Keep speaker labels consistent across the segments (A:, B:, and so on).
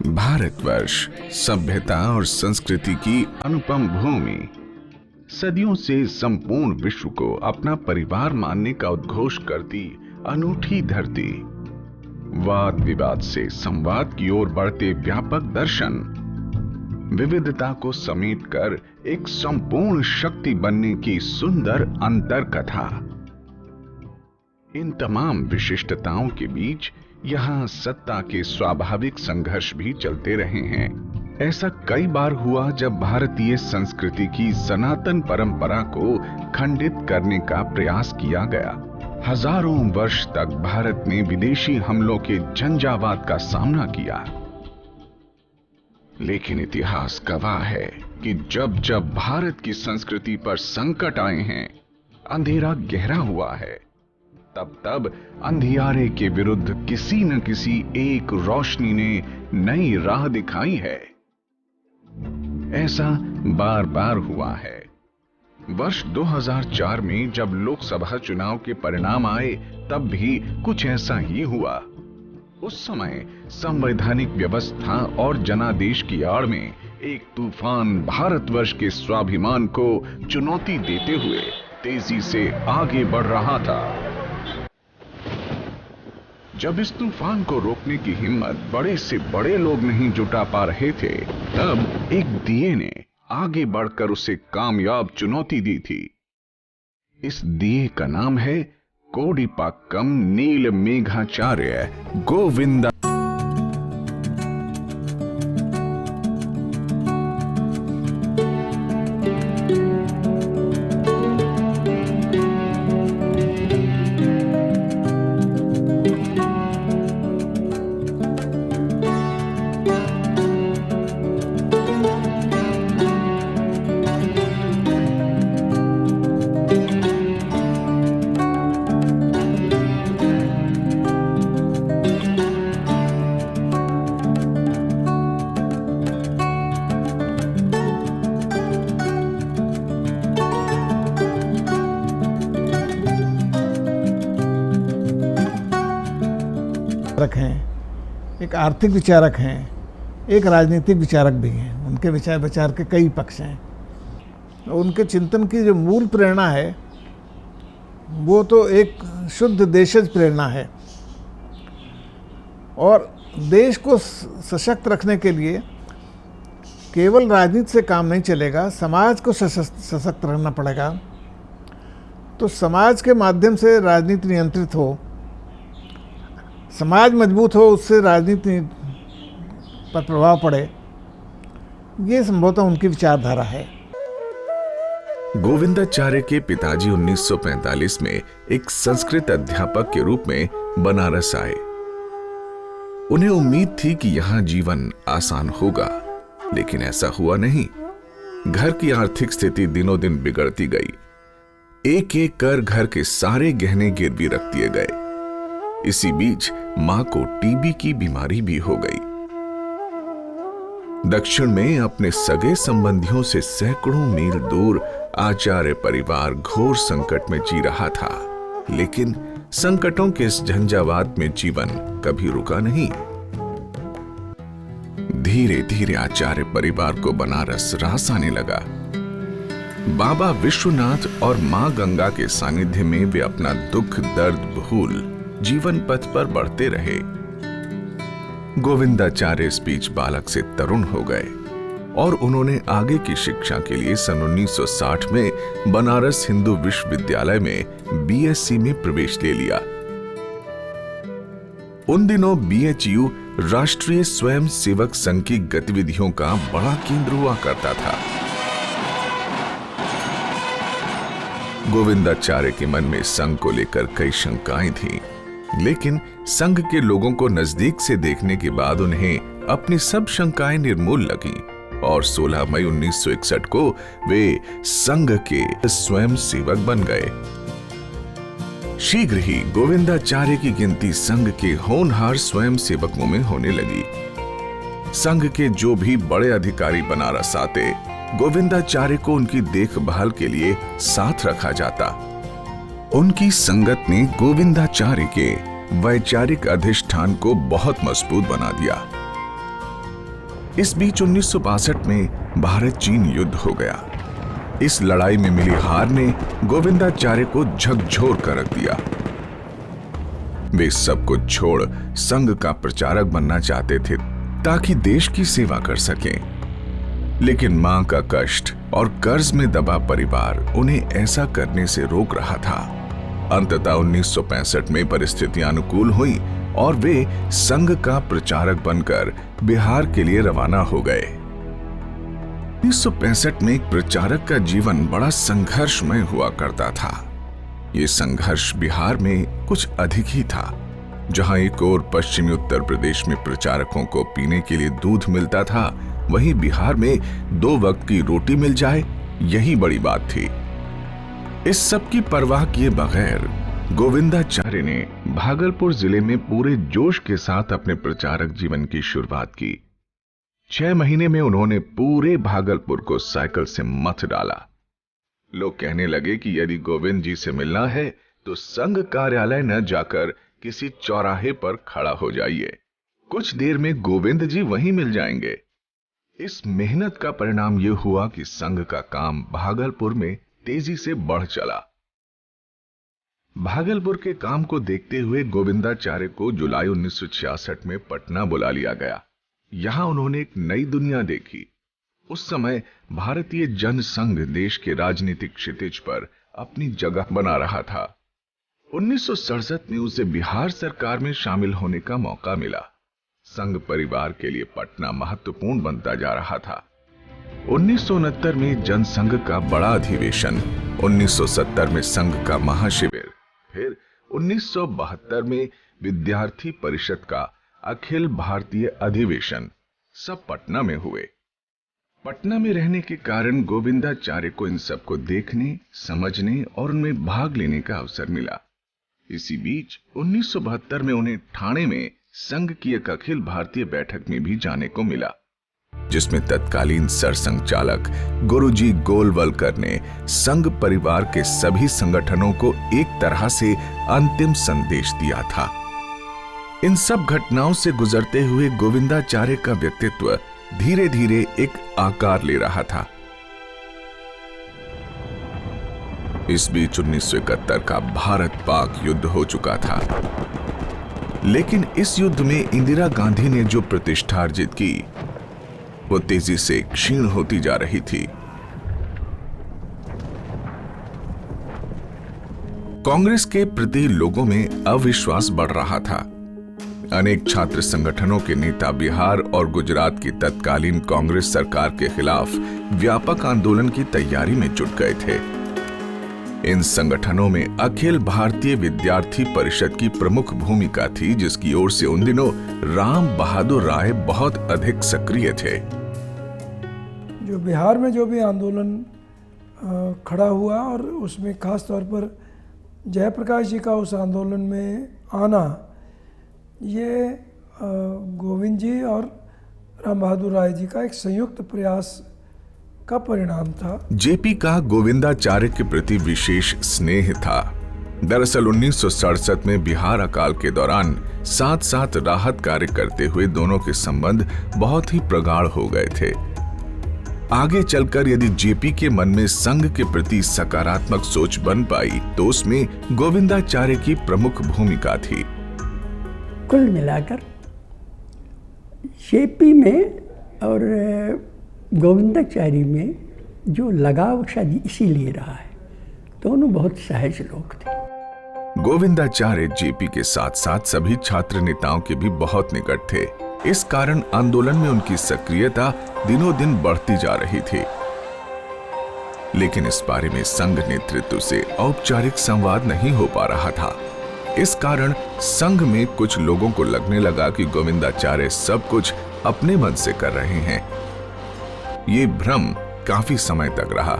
A: भारतवर्ष सभ्यता और संस्कृति की अनुपम भूमि, सदियों से संपूर्ण विश्व को अपना परिवार मानने का उद्घोष करती अनूठी धरती, वाद विवाद से संवाद की ओर बढ़ते व्यापक दर्शन, विविधता को समेटकर एक संपूर्ण शक्ति बनने की सुंदर अंतर कथा। इन तमाम विशिष्टताओं के बीच यहाँ सत्ता के स्वाभाविक संघर्ष भी चलते रहे हैं। ऐसा कई बार हुआ जब भारतीय संस्कृति की सनातन परंपरा को खंडित करने का प्रयास किया गया। हजारों वर्ष तक भारत ने विदेशी हमलों के झंझावात का सामना किया, लेकिन इतिहास गवाह है कि जब जब भारत की संस्कृति पर संकट आए हैं, अंधेरा गहरा हुआ है, तब तब अंधियारे के विरुद्ध किसी न किसी एक रोशनी ने नई राह दिखाई है। ऐसा बार बार हुआ है। वर्ष 2004 में जब लोकसभा चुनाव के परिणाम आए, तब भी कुछ ऐसा ही हुआ। उस समय संवैधानिक व्यवस्था और जनादेश की आड़ में एक तूफान भारतवर्ष के स्वाभिमान को चुनौती देते हुए तेजी से आगे बढ़ रहा था। जब इस तूफान को रोकने की हिम्मत बड़े से बड़े लोग नहीं जुटा पा रहे थे, तब एक दिए ने आगे बढ़कर उसे कामयाब चुनौती दी थी। इस दिए का नाम है कोडिपाक्कम नील मेघाचार्य गोविंदा।
B: हैं, एक आर्थिक विचारक हैं, एक राजनीतिक विचारक भी हैं। उनके विचार के कई पक्ष हैं। उनके चिंतन की जो मूल प्रेरणा है वो तो एक शुद्ध देशज प्रेरणा है, और देश को सशक्त रखने के लिए केवल राजनीति से काम नहीं चलेगा, समाज को सशक्त रहना पड़ेगा। तो समाज के माध्यम से राजनीति नियंत्रित हो, समाज मजबूत हो, उससे राजनीति पर प्रभाव पड़े, ये संभवतः उनकी विचारधारा है।
A: गोविंदाचार्य के पिताजी 1945 में एक संस्कृत अध्यापक के रूप में बनारस आए। उन्हें उम्मीद थी कि यहाँ जीवन आसान होगा, लेकिन ऐसा हुआ नहीं। घर की आर्थिक स्थिति दिनों दिन बिगड़ती गई। एक एक कर घर के सारे गहने गिरवी रख दिए गए। इसी बीच मां को टीबी की बीमारी भी हो गई। दक्षिण में अपने सगे संबंधियों से सैकड़ों मील दूर आचार्य परिवार घोर संकट में जी रहा था, लेकिन संकटों के इस झंझावात में जीवन कभी रुका नहीं। धीरे धीरे आचार्य परिवार को बनारस रास आने लगा। बाबा विश्वनाथ और मां गंगा के सानिध्य में वे अपना दुख दर्द भूल जीवन पथ पर बढ़ते रहे। गोविंदाचार्य इस बीच बालक से तरुण हो गए और उन्होंने आगे की शिक्षा के लिए सन 1960 में बनारस हिंदू विश्वविद्यालय में बीएससी में प्रवेश ले लिया। उन दिनों बीएचयू राष्ट्रीय स्वयं सेवक संघ की गतिविधियों का बड़ा केंद्र हुआ करता था। गोविंदाचार्य के मन में संघ को लेकर कई शंकाएं थीं, लेकिन संघ के लोगों को नजदीक से देखने के बाद उन्हें अपनी सब शंकाएं निर्मूल लगीं और 16 मई 1961 को वे संघ के स्वयं सेवक बन गए। शीघ्र ही गोविंदाचार्य की गिनती संघ के होनहार स्वयं सेवकों में होने लगी। संघ के जो भी बड़े अधिकारी बनारस आते, गोविंदाचार्य को उनकी देखभाल के लिए साथ रखा जाता। उनकी संगत ने गोविंदाचार्य के वैचारिक अधिष्ठान को बहुत मजबूत बना दिया। इस बीच 1962 में भारत चीन युद्ध हो गया। इस लड़ाई में मिली हार ने गोविंदाचार्य को झकझोर कर रख दिया। वे सब कुछ छोड़ संघ का प्रचारक बनना चाहते थे ताकि देश की सेवा कर सकें। लेकिन मां का कष्ट और कर्ज में दबा परिवार उन्हें ऐसा करने से रोक रहा था। अंततः 1965 में परिस्थितियां अनुकूल हुई और वे संघ का प्रचारक बनकर बिहार के लिए रवाना हो गए। 1965 में एक प्रचारक का जीवन बड़ा संघर्षमय हुआ करता था। ये संघर्ष बिहार में कुछ अधिक ही था। जहां एक और पश्चिमी उत्तर प्रदेश में प्रचारकों को पीने के लिए दूध मिलता था, वहीं बिहार में 2 वक्त की रोटी मिल जाए, यही बड़ी बात थी। इस सब की परवाह किए बगैर गोविंदाचार्य ने भागलपुर जिले में पूरे जोश के साथ अपने प्रचारक जीवन की शुरुआत की। 6 महीने में उन्होंने पूरे भागलपुर को साइकिल से मथ डाला। लोग कहने लगे कि यदि गोविंद जी से मिलना है तो संघ कार्यालय न जाकर किसी चौराहे पर खड़ा हो जाइए, कुछ देर में गोविंद जी वहीं मिल जाएंगे। इस मेहनत का परिणाम यह हुआ कि संघ का काम भागलपुर में तेजी से बढ़ चला। भागलपुर के काम को देखते हुए गोविंदाचार्य को जुलाई 1966 में पटना बुला लिया गया। यहां उन्होंने एक नई दुनिया देखी। उस समय भारतीय जनसंघ देश के राजनीतिक क्षितिज पर अपनी जगह बना रहा था। 1967 में उसे बिहार सरकार में शामिल होने का मौका मिला। संघ परिवार के लिए पटना महत्वपूर्ण बनता जा रहा था। 1969 में जनसंघ का बड़ा अधिवेशन, 1970 में संघ का महाशिविर, फिर 1972 में विद्यार्थी परिषद का अखिल भारतीय अधिवेशन, सब पटना में हुए। पटना में रहने के कारण गोविंदाचार्य को इन सबको देखने, समझने और उनमें भाग लेने का अवसर मिला। इसी बीच 1972 में उन्हें ठाणे में संघ की एक अखिल भारतीय बैठक में भी जाने को मिला, जिसमें तत्कालीन सरसंघचालक गुरुजी गोलवलकर ने संघ परिवार के सभी संगठनों को एक तरह से अंतिम संदेश दिया था। इन सब घटनाओं से गुजरते हुए गोविंदाचार्य का व्यक्तित्व धीरे धीरे एक आकार ले रहा था। इस बीच 1971 का भारत पाक युद्ध हो चुका था। लेकिन इस युद्ध में इंदिरा गांधी ने जो प्रतिष्ठा अर्जित की, वो तेजी से क्षीण होती जा रही थी। कांग्रेस के प्रति लोगों में अविश्वास बढ़ रहा था। अनेक छात्र संगठनों के नेता बिहार और गुजरात की तत्कालीन कांग्रेस सरकार के खिलाफ व्यापक आंदोलन की तैयारी में जुट गए थे। इन संगठनों में अखिल भारतीय विद्यार्थी परिषद की प्रमुख भूमिका थी, जिसकी ओर से उन दिनों राम बहादुर राय बहुत अधिक सक्रिय थे।
C: जो बिहार में जो भी आंदोलन खड़ा हुआ और उसमें खास तौर पर जयप्रकाश जी का उस आंदोलन में आना, ये गोविंद जी और राम बहादुर राय जी का एक संयुक्त प्रयास का परिणाम था।
A: जेपी का गोविंदाचार्य के प्रति विशेष स्नेह था। दरअसल 1967 में बिहार अकाल के दौरान साथ साथ राहत कार्य करते हुए दोनों के संबंध बहुत ही प्रगाढ़ हो गए थे। आगे चलकर यदि जेपी के मन में संघ के प्रति सकारात्मक सोच बन पाई तो उसमें गोविंदाचार्य की प्रमुख भूमिका थी।
D: कुल मिलाकर जेपी में और गोविंदाचार्य में जो लगाव शायद इसीलिए रहा है, दोनों बहुत सहज लोग थे।
A: गोविंदाचार्य जेपी के साथ साथ सभी छात्र नेताओं के भी बहुत निकट थे। इस कारण आंदोलन में उनकी सक्रियता दिनों दिन बढ़ती जा रही थी। लेकिन इस बारे में संघ नेतृत्व से औपचारिक संवाद नहीं हो पा रहा था। इस कारण संघ में कुछ लोगों को लगने लगा कि गोविंदाचार्य सब कुछ अपने मन से कर रहे हैं। ये भ्रम काफी समय तक रहा।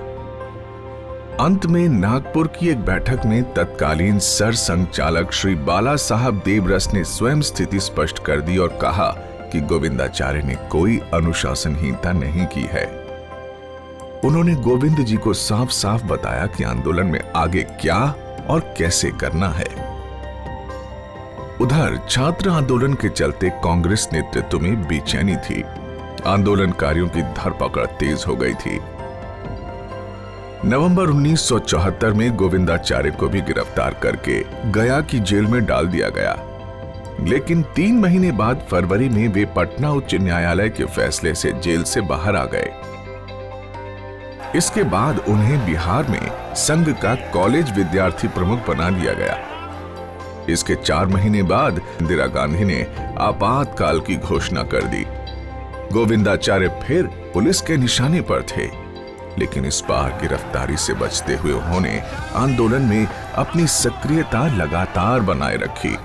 A: अंत में नागपुर की एक बैठक में तत्कालीन सरसंघचालक श्री बाला साहब देवरस ने स्वयं स्थिति स्पष्ट कर दी और कहा कि गोविंदाचार्य ने कोई अनुशासनहीनता नहीं की है। उन्होंने गोविंद जी को साफ साफ बताया कि आंदोलन में आगे क्या और कैसे करना है। उधर छात्र आंदोलन के चलते कांग्रेस नेतृत्व में बेचैनी थी। आंदोलनकारियों की धरपकड़ तेज हो गई थी। नवंबर 1974 में गोविंदाचार्य को भी गिरफ्तार करके गया की जेल में डाल दिया गया, लेकिन 3 महीने बाद फरवरी में वे पटना उच्च न्यायालय के फैसले से जेल से बाहर आ गए। इसके बाद उन्हें बिहार में संघ का कॉलेज विद्यार्थी प्रमुख बना दिया गया। इसके 4 महीने बाद इंदिरा गांधी ने आपातकाल की घोषणा कर दी। गोविंदाचार्य फिर पुलिस के निशाने पर थे, लेकिन इस बार गिरफ्तारी से बचते हुए उन्होंने आंदोलन में अपनी सक्रियता लगातार बनाए रखी।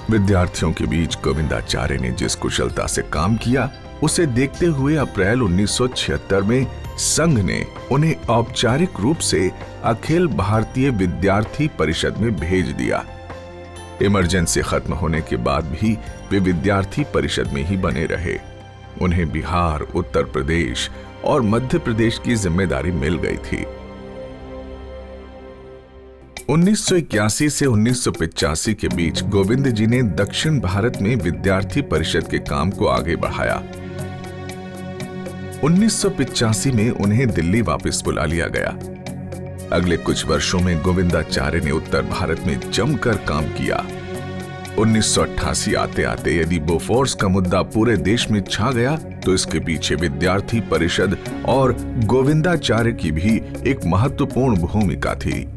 A: विद्यार्थियों के बीच गोविंदाचार्य ने जिस कुशलता से काम किया, उसे देखते हुए अप्रैल 1976 में संघ ने उन्हें औपचारिक रूप से अखिल भारतीय विद्यार्थी परिषद में भेज दिया। इमरजेंसी खत्म होने के बाद भी वे विद्यार्थी परिषद में ही बने रहे। उन्हें बिहार, उत्तर प्रदेश और मध्य प्रदेश की जिम्मेदारी मिल गई थी। 1981 से 1985 के बीच गोविंद जी ने दक्षिण भारत में विद्यार्थी परिषद के काम को आगे बढ़ाया। 1985 में उन्हें दिल्ली वापस बुला लिया गया। अगले कुछ वर्षों में गोविंदाचार्य ने उत्तर भारत में जमकर काम किया। 1988 आते आते यदि बोफोर्स का मुद्दा पूरे देश में छा गया, तो इसके पीछे विद्यार्थी परिषद और गोविंदाचार्य की भी एक महत्वपूर्ण भूमिका थी।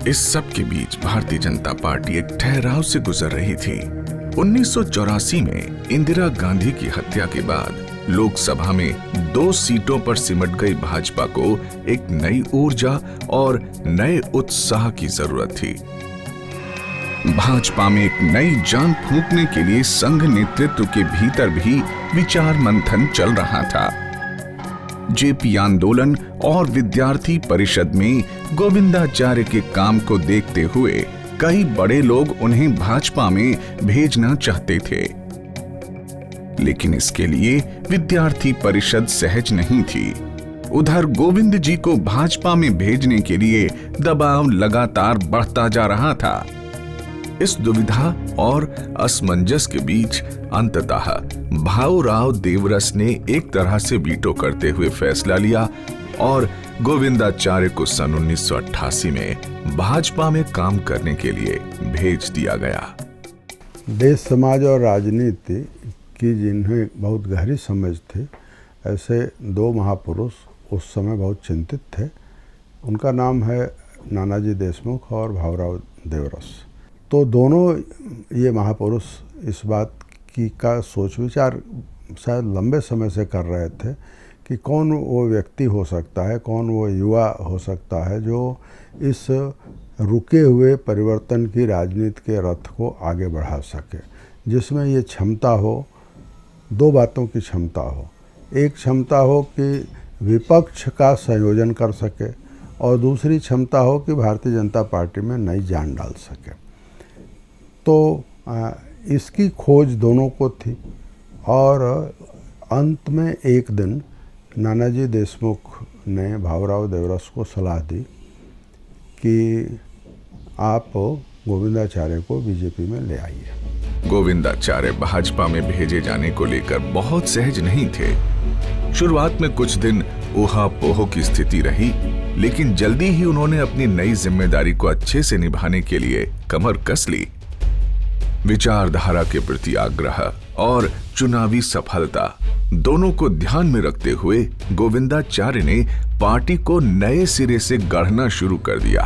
A: इस सब के बीच भारतीय जनता पार्टी एक ठहराव से गुजर रही थी। 1984 में इंदिरा गांधी की हत्या के बाद लोकसभा में 2 सीटों पर सिमट गई भाजपा को एक नई ऊर्जा और नए उत्साह की जरूरत थी। भाजपा में एक नई जान फूंकने के लिए संघ नेतृत्व के भीतर भी विचार मंथन चल रहा था। जेपी आंदोलन और विद्यार्थी परिषद में गोविंदाचार्य के काम को देखते हुए कई बड़े लोग उन्हें भाजपा में भेजना चाहते थे, लेकिन इसके लिए विद्यार्थी परिषद सहज नहीं थी। उधर गोविंद जी को भाजपा में भेजने के लिए दबाव लगातार बढ़ता जा रहा था। इस दुविधा और असमंजस के बीच अंततः भाऊराव देवरस ने एक तरह से वीटो करते हुए फैसला लिया और गोविंदाचार्य को सन 1988 में भाजपा में काम करने के लिए भेज दिया गया।
E: देश, समाज और राजनीति की जिन्हें बहुत गहरी समझ थी, ऐसे 2 महापुरुष उस समय बहुत चिंतित थे। उनका नाम है नानाजी देशमुख और भाऊराव देवरस। तो दोनों ये महापुरुष इस बात की का सोच विचार शायद लंबे समय से कर रहे थे कि कौन वो व्यक्ति हो सकता है, कौन वो युवा हो सकता है जो इस रुके हुए परिवर्तन की राजनीति के रथ को आगे बढ़ा सके, जिसमें ये क्षमता हो, 2 बातों की क्षमता हो। एक क्षमता हो कि विपक्ष का संयोजन कर सके और दूसरी क्षमता हो कि भारतीय जनता पार्टी में नई जान डाल सके। तो इसकी खोज दोनों को थी और अंत में एक दिन नानाजी देशमुख ने भाऊराव देवरस को सलाह दी कि आप गोविंदाचार्य को बीजेपी में ले आइए।
A: गोविंदाचार्य भाजपा में भेजे जाने को लेकर बहुत सहज नहीं थे। शुरुआत में कुछ दिन ऊहापोह की स्थिति रही, लेकिन जल्दी ही उन्होंने अपनी नई जिम्मेदारी को अच्छे से निभाने के लिए कमर कस ली। विचारधारा के प्रति आग्रह और चुनावी सफलता दोनों को ध्यान में रखते हुए गोविंदाचार्य ने पार्टी को नए सिरे से गढ़ना शुरू कर दिया।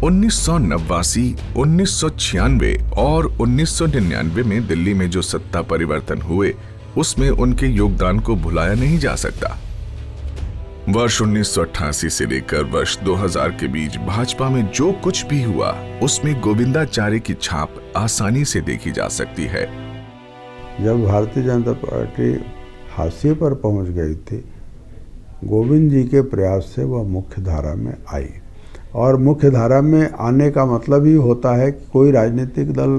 A: 1989, 1996 और 1999 में दिल्ली में जो सत्ता परिवर्तन हुए, उसमें उनके योगदान को भुलाया नहीं जा सकता। वर्ष 1988 से लेकर वर्ष 2000 के बीच भाजपा में जो कुछ भी हुआ, उसमें गोविंदाचार्य की छाप आसानी से देखी जा सकती है।
E: जब भारतीय जनता पार्टी हाशिए पर पहुंच गई थी, गोविंद जी के प्रयास से वह मुख्य धारा में आई। और मुख्य धारा में आने का मतलब ही होता है कि कोई राजनीतिक दल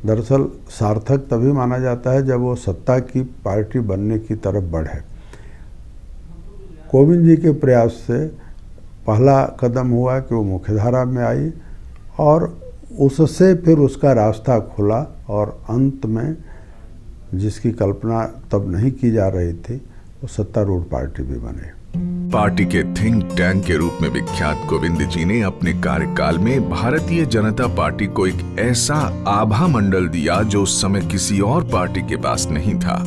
E: दरअसल सार्थक तभी माना जाता है जब वो सत्ता की पार्टी बनने की तरफ बढ़े। गोविंद जी के प्रयास से पहला कदम हुआ कि वो मुख्यधारा में आई और उससे फिर उसका रास्ता खुला और अंत में जिसकी कल्पना तब नहीं की जा रही थी वो सत्तारूढ़ पार्टी भी बने।
A: पार्टी के थिंक टैंक के रूप में विख्यात गोविंद जी ने अपने कार्यकाल में भारतीय जनता पार्टी को एक ऐसा आभा मंडल दिया जो उस समय किसी और पार्टी के पास नहीं था।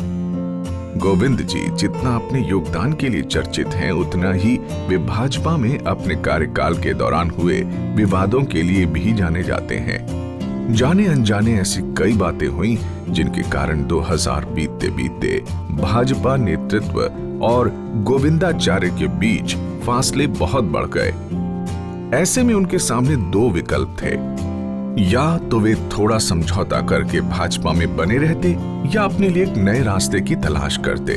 A: गोविंद जी जितना अपने योगदान के लिए चर्चित हैं, उतना ही वे भाजपा में अपने कार्यकाल के दौरान हुए विवादों के लिए भी जाने जाते हैं। जाने अनजाने ऐसी कई बातें हुई जिनके कारण 2000 बीतते बीतते भाजपा नेतृत्व और गोविंदाचार्य के बीच फासले बहुत बढ़ गए। ऐसे में उनके सामने दो विकल्प थे, या तो वे थोड़ा समझौता करके भाजपा में बने रहते या अपने लिए एक नए रास्ते की तलाश करते।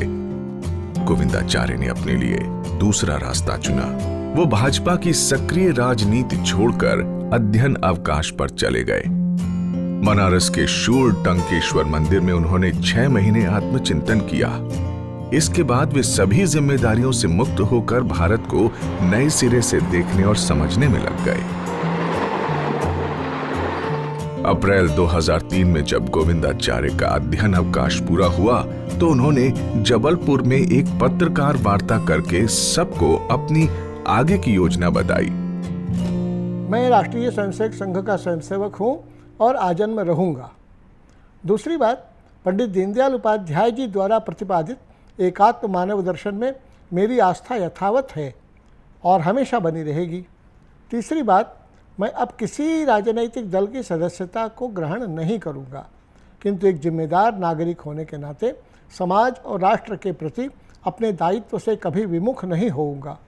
A: गोविंदाचार्य ने अपने लिए दूसरा रास्ता चुना। वो भाजपा की सक्रिय राजनीति छोड़कर अध्ययन अवकाश पर चले गए। बनारस के शूर टंकेश्वर मंदिर में उन्होंने 6 महीने आत्मचिंतन किया। इसके बाद वे सभी जिम्मेदारियों से मुक्त होकर भारत को नए सिरे से देखने और समझने में लग गए। अप्रैल 2003 में जब गोविंदाचार्य का अध्ययन अवकाश पूरा हुआ तो उन्होंने जबलपुर में एक पत्रकार वार्ता करके सबको अपनी आगे की योजना बताई।
B: मैं राष्ट्रीय स्वयंसेवक संघ का स्वयंसेवक हूं और आजन्म रहूंगा। दूसरी बात, पंडित दीनदयाल उपाध्याय जी द्वारा प्रतिपादित एकात्म मानव दर्शन में मेरी आस्था यथावत है और हमेशा बनी रहेगी। तीसरी बात, मैं अब किसी राजनैतिक दल की सदस्यता को ग्रहण नहीं करूंगा, किंतु एक जिम्मेदार नागरिक होने के नाते समाज और राष्ट्र के प्रति अपने दायित्व से कभी विमुख नहीं होऊंगा।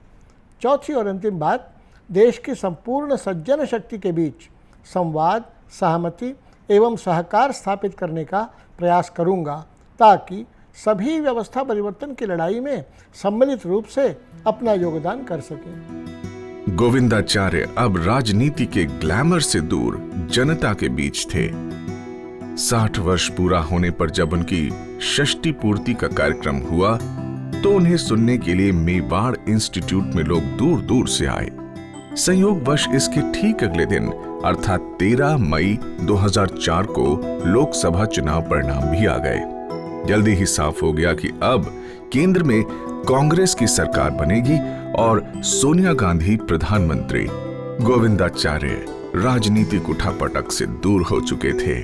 B: चौथी और अंतिम बात, देश की संपूर्ण सज्जन शक्ति के बीच संवाद, सहमति एवं सहकार स्थापित करने का प्रयास करूंगा ताकि सभी व्यवस्था परिवर्तन की लड़ाई में सम्मिलित रूप से अपना योगदान कर सकें।
A: गोविंदाचार्य अब राजनीति के ग्लैमर से दूर जनता के बीच थे। 60 वर्ष पूरा होने पर जब उनकी षष्ठी पूर्ति का कार्यक्रम हुआ तो उन्हें सुनने के लिए मेवाड़ इंस्टीट्यूट में लोग दूर दूर से आए। संयोगवश इसके ठीक अगले दिन अर्थात 13 मई 2004 को लोकसभा चुनाव परिणाम भी आ गए। जल्दी ही साफ हो गया कि अब केंद्र में कांग्रेस की सरकार बनेगी और सोनिया गांधी प्रधानमंत्री। गोविंदाचार्य राजनीतिक उठापटक से दूर हो चुके थे,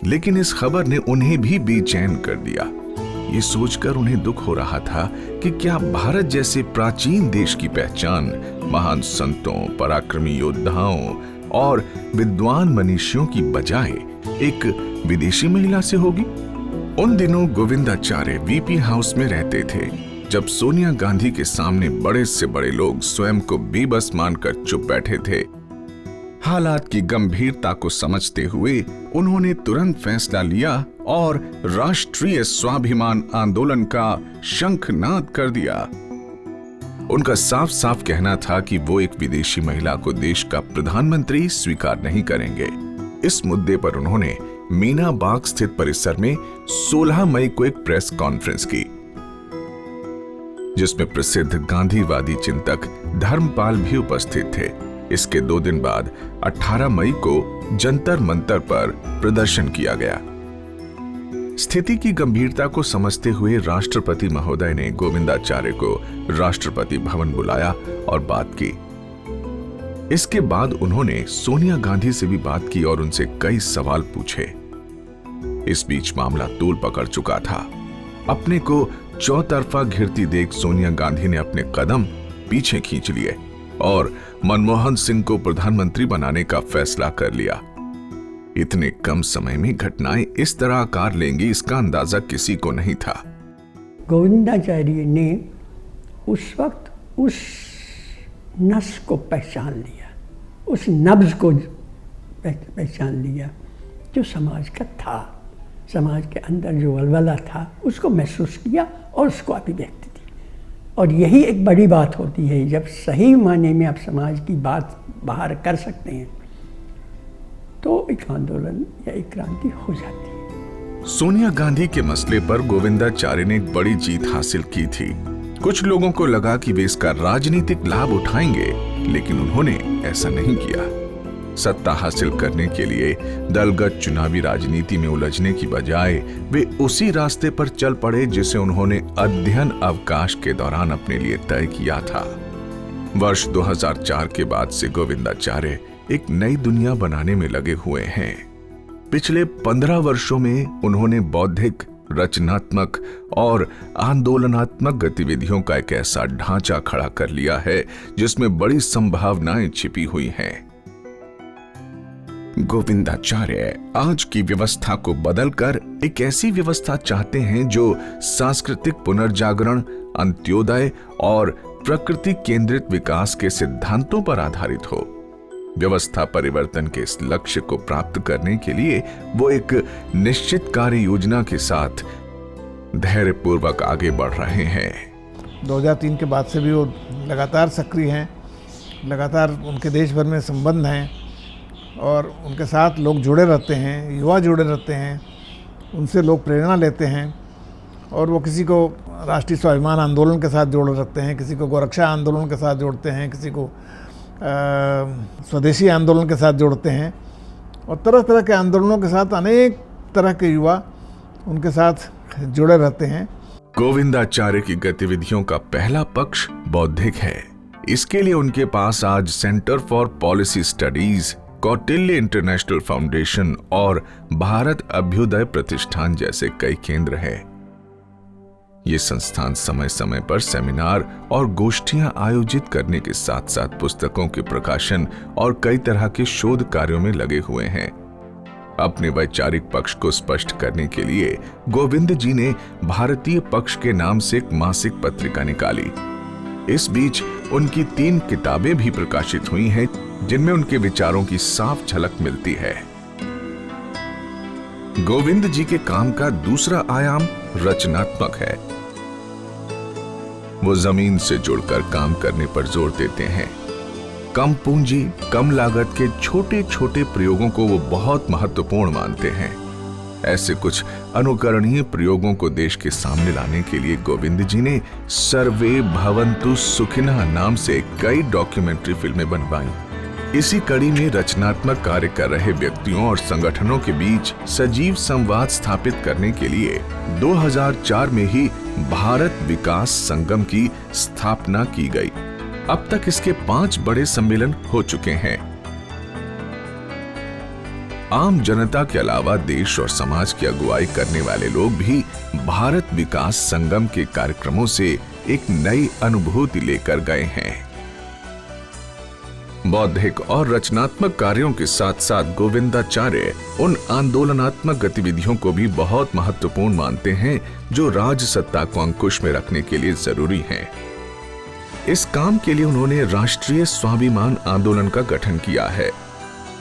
A: लेकिन इस खबर ने उन्हें भी बेचैन कर दिया। ये सोचकर उन्हें दुख हो रहा था कि क्या भारत जैसे प्राचीन देश की पहचान महान संतों, पराक्रमी योद्धाओं और विद्वान मनीषियों की बजाय एक विदेशी महिला से होगी। उन दिनों गोविंदाचार्य वीपी हाउस में रहते थे, जब सोनिया गांधी के सामने बड़े से बड़े लोग स्वयं को बेबस मानकर चुप बैठे थे। हालात की गंभीरता को समझते हुए उन्होंने तुरंत फैसला लिया और राष्ट्रीय स्वाभिमान आंदोलन का शंखनाद कर दिया। उनका साफ साफ कहना था कि वो एक विदेशी महिला को देश का प्रधानमंत्री स्वीकार नहीं करेंगे। इस मुद्दे पर उन्होंने मीना बाग स्थित परिसर में 16 मई को एक प्रेस कॉन्फ्रेंस की, जिसमें प्रसिद्ध गांधीवादी चिंतक धर्मपाल भी उपस्थित थे। इसके 2 दिन बाद 18 मई को जंतर मंतर पर प्रदर्शन किया गया। स्थिति की गंभीरता को समझते हुए राष्ट्रपति महोदय ने गोविंदाचार्य को राष्ट्रपति भवन बुलाया और बात की। इसके बाद उन्होंने सोनिया गांधी से भी बात की और उनसे कई सवाल पूछे। इस बीच मामला तूल पकड़ चुका था। अपने को चौतरफा घिरती देख सोनिया गांधी ने अपने कदम पीछे खींच लिए और मनमोहन सिंह को प्रधानमंत्री बनाने का फैसला कर लिया। इतने कम समय में घटनाएं इस तरह आकार लेंगी, इसका अंदाजा किसी को नहीं था।
D: गोविंदाचार्य ने उस वक्त उस नस को पहचान लिया, उस नब्ज को पहचान लिया जो समाज का था। समाज के अंदर जो वलवला था उसको महसूस किया और उसको अभिव्यक्ति दी। और यही एक बड़ी बात होती है, जब सही मायने में आप समाज की बात बाहर कर सकते हैं तो एक आंदोलन या एक क्रांति हो जाती है।
A: सोनिया गांधी के मसले पर गोविंदाचार्य ने एक बड़ी जीत हासिल की थी। कुछ लोगों को लगा कि वे इसका राजनीतिक लाभ उठाएंगे, लेकिन उन्होंने ऐसा नहीं किया। सत्ता हासिल करने के लिए दलगत चुनावी राजनीति में उलझने की बजाय वे उसी रास्ते पर चल पड़े जिसे उन्होंने अध्ययन अवकाश के दौरान अपने लिए तय किया था। वर्ष 2004 के बाद से गोविंदाचार्य एक नई दुनिया बनाने में लगे हुए हैं। पिछले 15 वर्षों में उन्होंने बौद्धिक, रचनात्मक और आंदोलनात्मक गतिविधियों का एक ऐसा ढांचा खड़ा कर लिया है जिसमें बड़ी संभावनाएं छिपी हुई हैं। गोविंदाचार्य आज की व्यवस्था को बदलकर एक ऐसी व्यवस्था चाहते हैं जो सांस्कृतिक पुनर्जागरण, अंत्योदय और प्रकृति केंद्रित विकास के सिद्धांतों पर आधारित हो। व्यवस्था परिवर्तन के इस लक्ष्य को प्राप्त करने के लिए वो एक निश्चित कार्य योजना के साथ धैर्यपूर्वक आगे बढ़ रहे हैं।
B: 2003 के बाद से भी वो लगातार सक्रिय हैं, लगातार उनके देश भर में संबंध हैं और उनके साथ लोग जुड़े रहते हैं, युवा जुड़े रहते हैं, उनसे लोग प्रेरणा लेते हैं और वो किसी को राष्ट्रीय स्वाभिमान आंदोलन के साथ जोड़ रखते हैं, किसी को गोरक्षा आंदोलन के साथ जोड़ते हैं, किसी को स्वदेशी आंदोलन के साथ जोड़ते हैं और तरह तरह के आंदोलनों के साथ अनेक तरह के युवा उनके साथ जुड़े रहते हैं।
A: गोविंदाचार्य की गतिविधियों का पहला पक्ष बौद्धिक है। इसके लिए उनके पास आज centre for policy studies, Kautilya international foundation और भारत अभ्युदय प्रतिष्ठान जैसे कई केंद्र हैं। ये संस्थान समय समय पर सेमिनार और गोष्ठियां आयोजित करने के साथ साथ पुस्तकों के प्रकाशन और कई तरह के शोध कार्यों में लगे हुए हैं। अपने वैचारिक पक्ष को स्पष्ट करने के लिए गोविंद जी ने भारतीय पक्ष के नाम से एक मासिक पत्रिका निकाली। इस बीच उनकी 3 किताबें भी प्रकाशित हुई हैं जिनमें उनके विचारों की साफ झलक मिलती है। गोविंद जी के काम का दूसरा आयाम रचनात्मक है। वो जमीन से जुड़कर काम करने पर जोर देते हैं। कम पूंजी, कम लागत के छोटे छोटे प्रयोगों को वो बहुत महत्वपूर्ण मानते हैं। ऐसे कुछ अनुकरणीय प्रयोगों को देश के सामने लाने के लिए गोविंद जी ने सर्वे भवन्तु सुखिनः नाम से कई डॉक्यूमेंट्री फिल्में बनवाई। इसी कड़ी में रचनात्मक कार्य कर रहे व्यक्तियों और संगठनों के बीच सजीव संवाद स्थापित करने के लिए 2004 में ही भारत विकास संगम की स्थापना की गई। अब तक इसके 5 बड़े सम्मेलन हो चुके हैं। आम जनता के अलावा देश और समाज की अगुवाई करने वाले लोग भी भारत विकास संगम के कार्यक्रमों से एक नई अनुभूति लेकर गए हैं। बौद्धिक और रचनात्मक कार्यों के साथ साथ गोविंदाचार्य उन आंदोलनात्मक गतिविधियों को भी बहुत महत्वपूर्ण मानते हैं जो राजसत्ता को अंकुश में रखने के लिए जरूरी हैं। इस काम के लिए उन्होंने राष्ट्रीय स्वाभिमान आंदोलन का गठन किया है।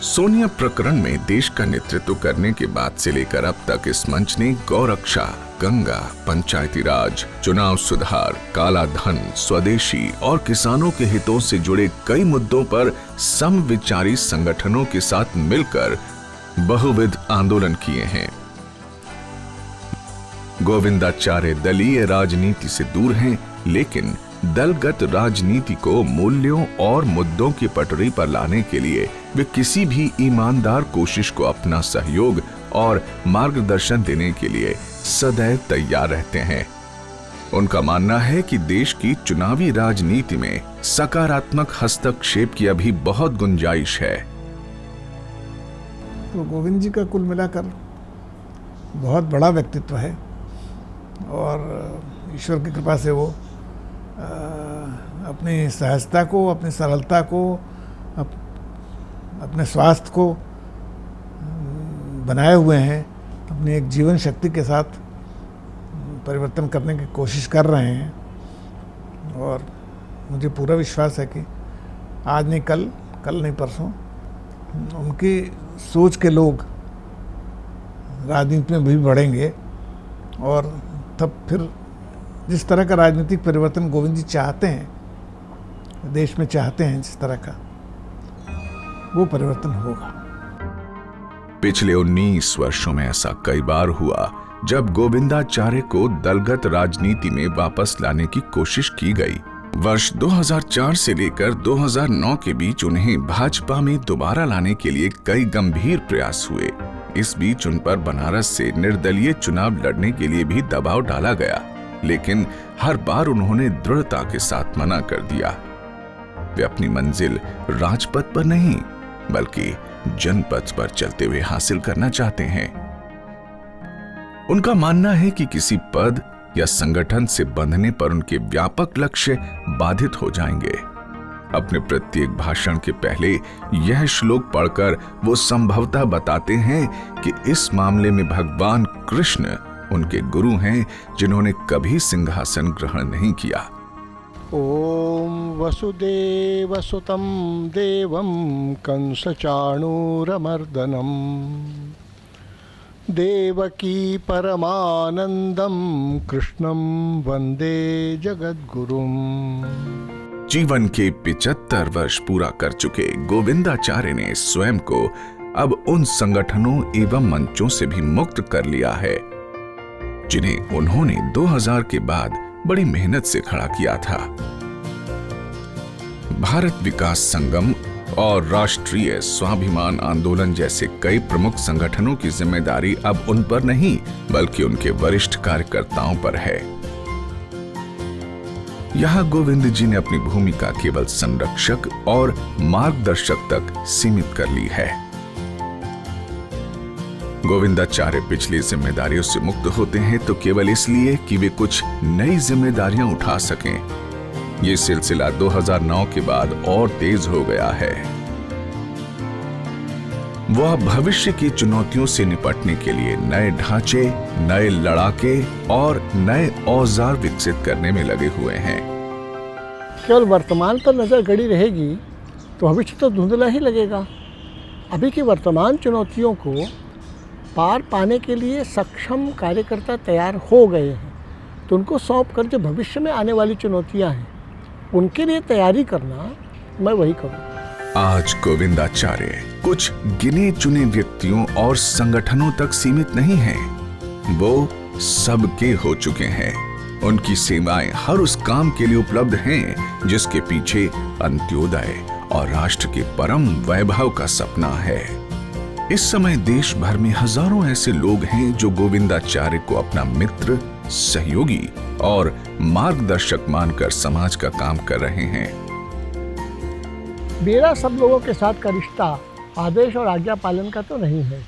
A: सोनिया प्रकरण में देश का नेतृत्व करने के बाद से लेकर अब तक इस मंच ने गौरक्षा, गंगा, पंचायती राज, चुनाव सुधार, काला धन, स्वदेशी और किसानों के हितों से जुड़े कई मुद्दों पर समविचारी संगठनों के साथ मिलकर बहुविध आंदोलन किए हैं। गोविंदाचार्य दलीय राजनीति से दूर हैं, लेकिन दलगत राजनीति को मूल्यों और मुद्दों की पटरी पर लाने के लिए वे किसी भी ईमानदार कोशिश को अपना सहयोग और मार्गदर्शन देने के लिए सदैव तैयार रहते हैं। उनका मानना है कि देश की चुनावी राजनीति में सकारात्मक हस्तक्षेप की अभी बहुत गुंजाइश है।
B: तो गोविंद जी का कुल मिलाकर बहुत बड़ा व्यक्तित्व है और ईश्वर की कृपा से वो अपनी सहजता को, अपनी सरलता को, अपने स्वास्थ्य को बनाए हुए हैं। अपनी एक जीवन शक्ति के साथ परिवर्तन करने की कोशिश कर रहे हैं और मुझे पूरा विश्वास है कि आज नहीं कल, कल नहीं परसों उनकी सोच के लोग राजनीति में भी बढ़ेंगे और तब फिर जिस तरह का राजनीतिक परिवर्तन गोविंद जी चाहते हैं, देश में चाहते हैं, जिस तरह का वो परिवर्तन होगा।
A: पिछले 19 वर्षों में ऐसा कई बार हुआ जब गोविंदाचार्य को दलगत राजनीति में वापस लाने की कोशिश की गई। वर्ष 2004 से लेकर 2009 के बीच उन्हें भाजपा में दोबारा लाने के लिए कई गंभीर प्रयास हुए। इस बीच उन पर बनारस से निर्दलीय चुनाव लड़ने के लिए भी दबाव डाला गया, लेकिन हर बार उन्होंने दृढ़ता के साथ मना कर दिया। वे अपनी मंजिल राजपथ पर नहीं बल्कि जनपथ पर चलते हुए हासिल करना चाहते हैं। उनका मानना है कि किसी पद या संगठन से बंधने पर उनके व्यापक लक्ष्य बाधित हो जाएंगे। अपने प्रत्येक भाषण के पहले यह श्लोक पढ़कर वो संभवतः बताते हैं कि इस मामले में भगवान कृष्ण उनके गुरु हैं, जिन्होंने कभी सिंहासन ग्रहण नहीं किया।
F: ओम वसुदेवसुतं देवं कंसचाणूरमर्दनम देवकी परमानंदम कृष्णं वंदे जगद्गुरुम।
A: जीवन के 75 वर्ष पूरा कर चुके गोविंदाचार्य ने स्वयं को अब उन संगठनों एवं मंचों से भी मुक्त कर लिया है जिन्हें उन्होंने 2000 के बाद बड़ी मेहनत से खड़ा किया था। भारत विकास संगम और राष्ट्रीय स्वाभिमान आंदोलन जैसे कई प्रमुख संगठनों की जिम्मेदारी अब उन पर नहीं बल्कि उनके वरिष्ठ कार्यकर्ताओं पर है। यहां गोविंद जी ने अपनी भूमिका केवल संरक्षक और मार्गदर्शक तक सीमित कर ली है। गोविंदाचार्य पिछली जिम्मेदारियों से मुक्त होते हैं तो केवल इसलिए कि वे कुछ नई जिम्मेदारियां उठा सकें। ये सिलसिला 2009 के बाद और तेज हो गया है। वह भविष्य की चुनौतियों से निपटने के लिए नए ढांचे, नए लड़ाके और नए औजार विकसित करने में लगे हुए हैं।
F: केवल वर्तमान पर नजर गड़ी रहेगी तो भविष्य तो धुंधला ही लगेगा। अभी की वर्तमान चुनौतियों को पार पाने के लिए सक्षम कार्यकर्ता तैयार हो गए हैं, तो उनको सौंप कर जो भविष्य में आने वाली चुनौतियां हैं उनके लिए तैयारी करना मैं वही करूँ।
A: आज गोविंदाचार्य कुछ गिने चुने व्यक्तियों और संगठनों तक सीमित नहीं हैं, वो सबके हो चुके हैं। उनकी सेवाएं हर उस काम के लिए उपलब्ध हैं जिसके पीछे अंत्योदय और राष्ट्र के परम वैभव का सपना है। इस समय देश भर में हजारों ऐसे लोग हैं जो गोविंदाचार्य को अपना मित्र, सहयोगी और मार्गदर्शक मानकर समाज का काम कर रहे हैं।
F: मेरा सब लोगों के साथ का रिश्ता आदेश और आज्ञा पालन का तो नहीं है।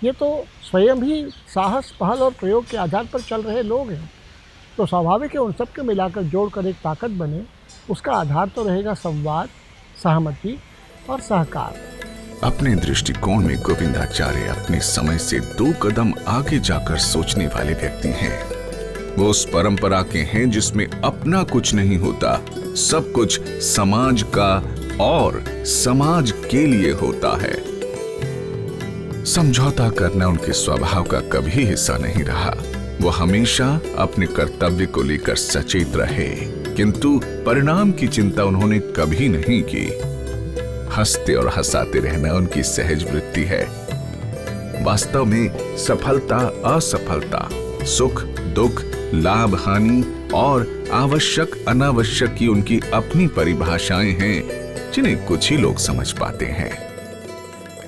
F: ये तो स्वयं ही साहस, पहल और प्रयोग के आधार पर चल रहे लोग हैं। तो स्वाभाविक है उन सब के मिलाकर जोड़कर एक ताकत बने। उसका आधार तो रहेगा संवाद, सहमति और सहकार।
A: अपने दृष्टिकोण में गोविंदाचार्य अपने समय से 2 कदम आगे जाकर सोचने वाले व्यक्ति हैं। वो उस परंपरा के हैं जिसमें अपना कुछ नहीं होता, सब कुछ समाज का और समाज के लिए होता है। समझौता करना उनके स्वभाव का कभी हिस्सा नहीं रहा। वो हमेशा अपने कर्तव्य को लेकर सचेत रहे, किंतु परिणाम की चिंता उन्होंने कभी नहीं की। हंसते और हंसाते रहना उनकी सहज वृत्ति है। वास्तव में सफलता, असफलता, सुख, दुख, लाभ, हानि और आवश्यक, अनावश्यक की उनकी अपनी परिभाषाएं हैं जिन्हें कुछ ही लोग समझ पाते हैं।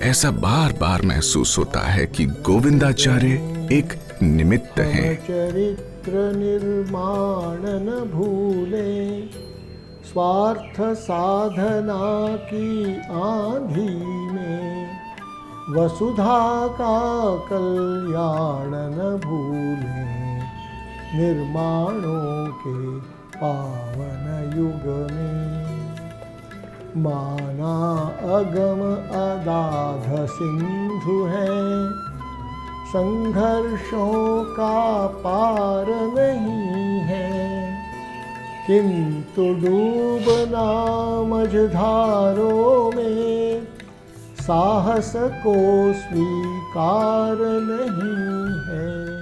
A: ऐसा बार बार महसूस होता है कि गोविंदाचार्य एक निमित्त हैं।
F: चरित्र निर्माण न भूले, स्वार्थ साधना की आंधी में, वसुधा का कल्याण न भूले, निर्माणों के पावन युग में। माना अगम अगाध सिंधु है, संघर्षों का पार नहीं है, किंतु डूबना मझधारों में, साहस को स्वीकार नहीं है।